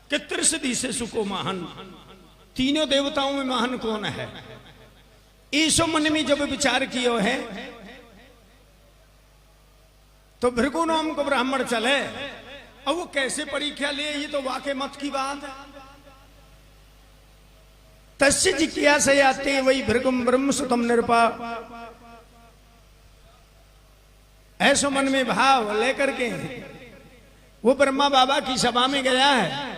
कि त्रिसदी से सुको महान, तीनों देवताओं में महान कौन है। ईसो मन में जब विचार कियो है तो भृगु नाम को ब्राह्मण चले। अब वो कैसे परीक्षा ले, ये तो वाकई मत की बात है। तस्य जिज्ञासा आते वही भृगुम ब्रह्म सुतम निरपा, ऐसो मन में भाव लेकर के वो ब्रह्मा बाबा की सभा में गया है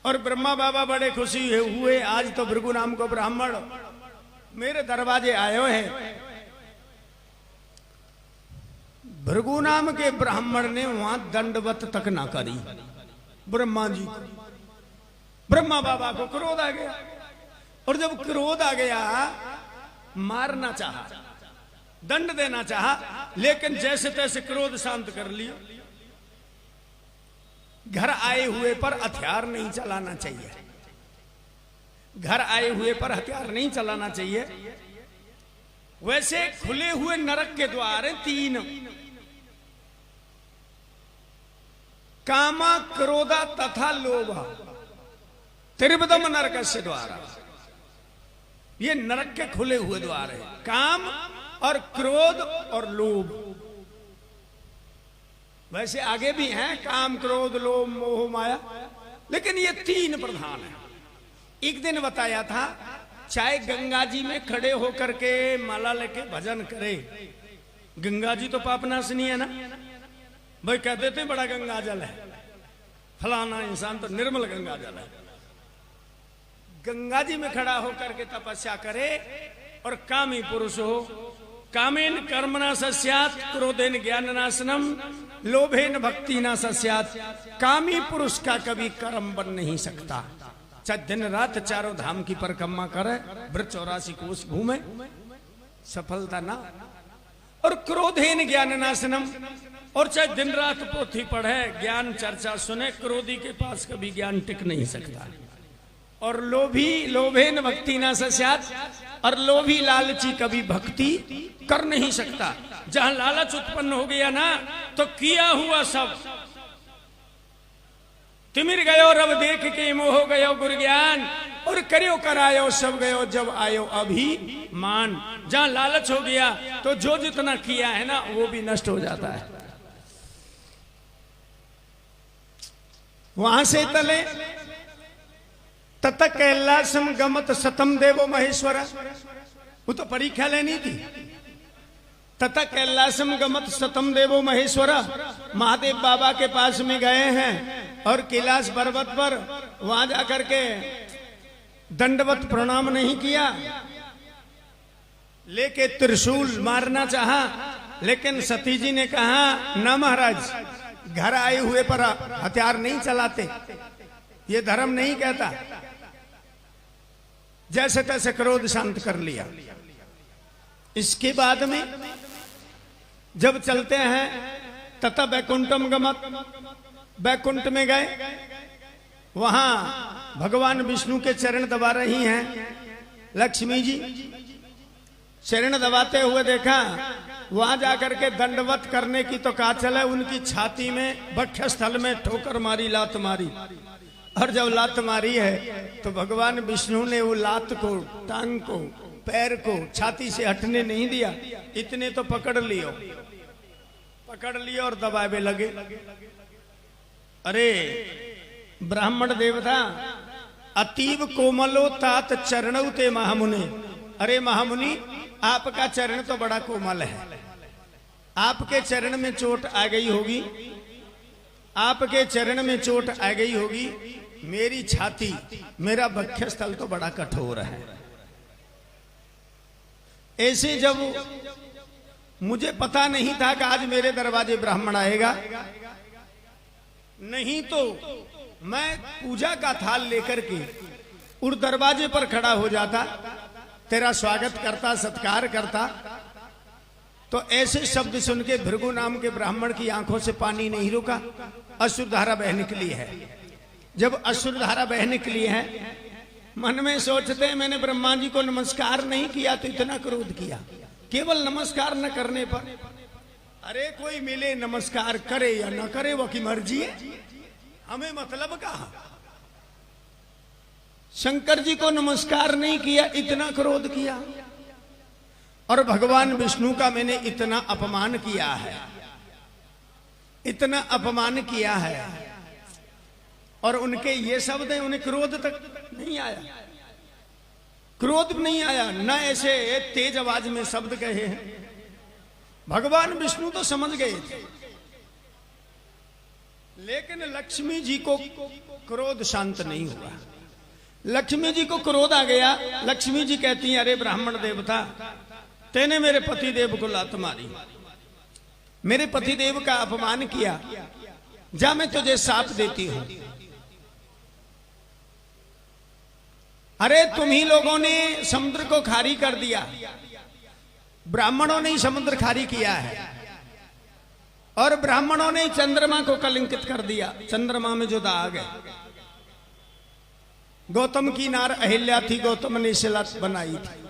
और ब्रह्मा बाबा बड़े खुशी हुए, आज तो भृगु नाम को ब्राह्मण मेरे दरवाजे आयो है। भृगु नाम के ब्राह्मण ने वहां दंडवत तक ना करी ब्रह्मा जी को। ब्रह्मा बाबा को क्रोध आ गया और जब क्रोध आ गया मारना चाहा, दंड देना चाहा, लेकिन जैसे तैसे क्रोध शांत कर लिया। घर आए हुए पर हथियार नहीं चलाना चाहिए, घर आए हुए पर हथियार नहीं चलाना चाहिए। वैसे खुले हुए नरक के द्वार हैं तीन, कामा क्रोधा तथा लोभा, त्रिविधम नरक से द्वारा। ये नरक के खुले हुए द्वार है, काम और क्रोध और लोभ। वैसे आगे भी हैं काम क्रोध लोभ मोह माया, लेकिन ये तीन प्रधान है। एक दिन बताया था, चाहे गंगा जी में खड़े होकर के माला लेके भजन करे, गंगा जी तो पापनाशनी है ना भाई, कहते थे बड़ा गंगा जल है, फलाना इंसान तो निर्मल गंगा जल है। गंगा जी में खड़ा होकर के तपस्या करे और कामी पुरुष हो, कामेन कर्मणा सस्यात् क्रोधेन ज्ञान नाशनम लोभेन भक्ति ना सस्यात्। कामी पुरुष का कभी कर्म बन नहीं सकता, चाहे दिन रात चारों धाम की परिक्रमा करे, व्रत 84 कोस घूमे, सफलता ना। और क्रोधेन ज्ञान नाशनम, और चाहे दिन रात पोथी पढ़े ज्ञान चर्चा सुने, क्रोधी के पास कभी ज्ञान टिक नहीं सकता। और लोभी लोभेन भक्ति ना सस्यात्, और लोभी लालची कभी भक्ति कर नहीं सकता। जहां लालच उत्पन्न हो गया ना तो किया हुआ सब तिमिर गयो, रब देख के मोह गयो गुरु ज्ञान, और करियो करायो सब गयो जब आयो अभिमान। जहां लालच हो गया तो जो जितना किया है ना वो भी नष्ट हो जाता है। वहां से तले तत कैलासम गमत सतम देवो महेश्वर, वो तो परीक्षा लेनी थी। तत कैलासम गमत सतम देवो महेश्वर, महादेव बाबा के पास में गए हैं और कैलाश पर्वत पर वहां जाकर के दंडवत प्रणाम नहीं किया, लेके त्रिशूल मारना चाहा, लेकिन सती जी ने कहा न महाराज, घर आए हुए पर हथियार नहीं चलाते, ये धर्म नहीं कहता। जैसे तैसे क्रोध शांत कर लिया। इसके बाद में जब चलते हैं तथा बैकुंठम गमत, बैकुंठ में गए, वहां भगवान विष्णु के चरण दबा रही हैं लक्ष्मी जी। चरण दबाते हुए देखा, वहां जाकर के दंडवत करने की तो कहा चले, उनकी छाती में वक्षस्थल में ठोकर मारी, लात मारी। और जब लात मारी है तो भगवान विष्णु ने वो लात को, टांग को, पैर को छाती से हटने नहीं दिया, इतने तो पकड़ लियो और दबावे लगे। अरे ब्राह्मण देवता, अतीब कोमलो तात चरणौ ते महामुनि। अरे महामुनि, आपका चरण तो बड़ा कोमल है, आपके चरण में चोट आ गई होगी, आपके चरण में चोट आ गई होगी। मेरी छाती, मेरा वक्षस्थल तो बड़ा कठोर है। ऐसे जब मुझे पता नहीं था कि आज मेरे दरवाजे ब्राह्मण आएगा, नहीं तो मैं पूजा का थाल लेकर के उस दरवाजे पर खड़ा हो जाता, तेरा स्वागत करता, सत्कार करता। तो ऐसे शब्द सुन के भृगु नाम के ब्राह्मण की आंखों से पानी नहीं रुका, अश्रुधारा बह निकली है। जब अश्रुधारा बह निकली है, मन में सोचते हैं मैंने ब्रह्मा जी को नमस्कार नहीं किया तो इतना क्रोध किया, केवल नमस्कार न करने पर। अरे कोई मिले नमस्कार करे या न करे वो की मर्जी है, हमें मतलब कहा। शंकर जी को नमस्कार नहीं किया, इतना क्रोध किया। और भगवान विष्णु का मैंने इतना अपमान किया है, इतना अपमान किया है। और उनके ये शब्द हैं, उन्हें क्रोध तक नहीं आया, क्रोध नहीं आया, न ऐसे तेज आवाज में शब्द कहे हैं। भगवान विष्णु तो समझ गए थे, लेकिन लक्ष्मी जी को क्रोध शांत नहीं हुआ। लक्ष्मी जी को क्रोध आ गया। लक्ष्मी जी कहती हैं, अरे ब्राह्मण देवता, तेने मेरे पति देव को लात मारी, मेरे पति देव का अपमान किया, जा मैं तुझे साप देती हूं। अरे तुम ही लोगों ने समुद्र को खारी कर दिया, ब्राह्मणों ने ही समुद्र खारी किया है। और ब्राह्मणों ने चंद्रमा को कलंकित कर दिया, चंद्रमा में जो दाग है। गौतम की नार अहिल्या थी, गौतम ने शिला बनाई थी,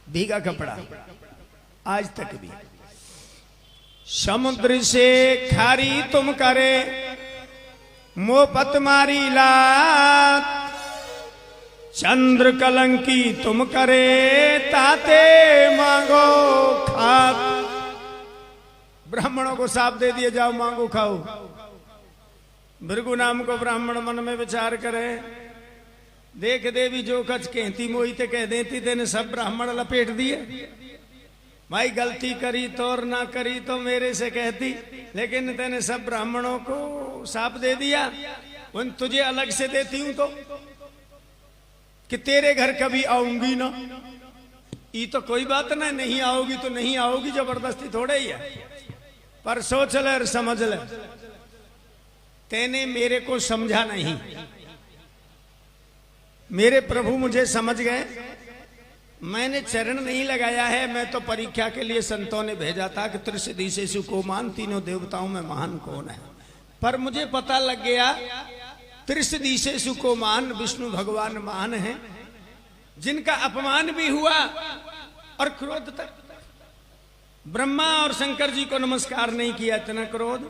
भीगा कपड़ा आज तक भी। समुद्र से खारी तुम करे, मोपत मारी लात, चंद्र कलंकी तुम करे, ताते मांगो खात। ब्राह्मणों को साप दे दिए, जाओ मांगो खाओ। भृगु नाम को ब्राह्मण मन में विचार करे, देख देवी जो कच कहती मोई ते कह देती, तेने सब ब्राह्मण लपेट दिए। भाई गलती करी तो और ना करी तो मेरे से कहती, लेकिन तेने सब ब्राह्मणों को साप दे दिया। उन तुझे अलग से देती हूं तो कि तेरे घर कभी आऊंगी ना। ये तो कोई बात ना, नहीं आओगी तो नहीं आओगी, जबरदस्ती थोड़े ही है। पर सोच ले और समझ ले, तेने मेरे को समझा नहीं। मेरे प्रभु मुझे समझ गए, मैंने चरण नहीं लगाया है। मैं तो परीक्षा के लिए संतों ने भेजा था कि त्रिशदिशेषु को मान, तीनों देवताओं में महान कौन है। पर मुझे पता लग गया त्रिशदिशेषु को मान विष्णु भगवान महान है, जिनका अपमान भी हुआ और क्रोध तक। ब्रह्मा और शंकर जी को नमस्कार नहीं किया, इतना क्रोध।